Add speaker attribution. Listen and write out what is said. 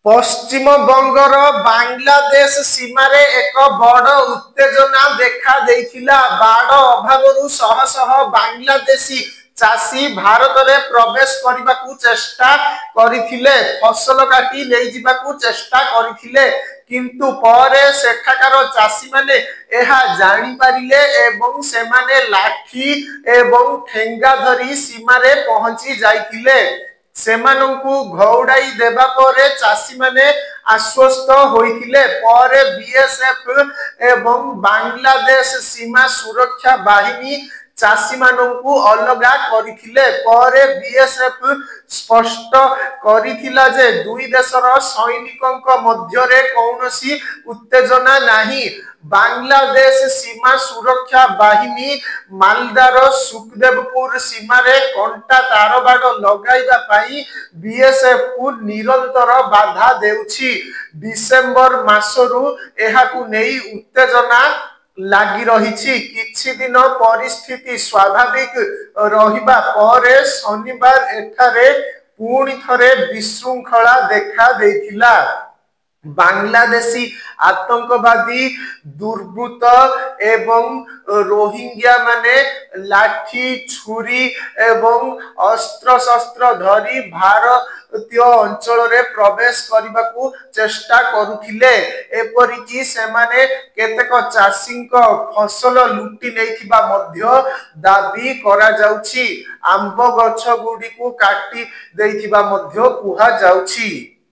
Speaker 1: पश्चिम बंगर बांग्लादेश सीमारे एक बड़ उत्तेजना देखा देइथिला। बाढ़ अभावरु शह शह बांग्लादेशी चाषी भारत में प्रवेश करने को चेष्टा करथिले, फसल काटी ले जिबाकू चेष्टा करथिले, किंतु परे सेठाकार चाषी माने एहा जानि पारिले एवं सेमाने लाठी एवं ठेंगा धरी सीमारे पहुंची जाइथिले। सेमानंकु घौड़ाई देबा परे चाषी माने आश्वस्त होइथिले। परे बीएसएफ एवं बांग्लादेश सीमा सुरक्षा बाहिनी चाषी मानंकु अलगा करिथिले। परे बीएसएफ स्पष्ट करिथिला जे दुई देशर सैनिकंक मध्यरे कौनसी उत्तेजना नाही। बांग्लादेश सीमा सुरक्षा बाहिनी मालदार सुखदेवपुर सीमारे कंटा तारबाड़ लगाइबा पाई बीएसएफ को निरंतर बाधा देउछि। डिसेंबर मासरु एहाकु नेई उत्तेजना लागी रही। किछि दिन परिस्थिति स्वाभाविक रहिबा परे शनिवार एठारे पुणी थरे विशृंखला देखा देइथिला। बांग्लादेशी आतंकवादी दुर्बृत्त एवं रोहिंग्या माने लाठी छुरी एवं अस्त्र शस्त्र धरी भारतीय अंचल रे प्रवेश करने को चेष्टा करुथिले। एपरिकी सेमाने केतेक चाषींक फसल लुटी नैथिबा मध्य दाबी करा जाउछि। आंब गछ गुडी को काटी दैथिबा मध्य कुहा जाउछि।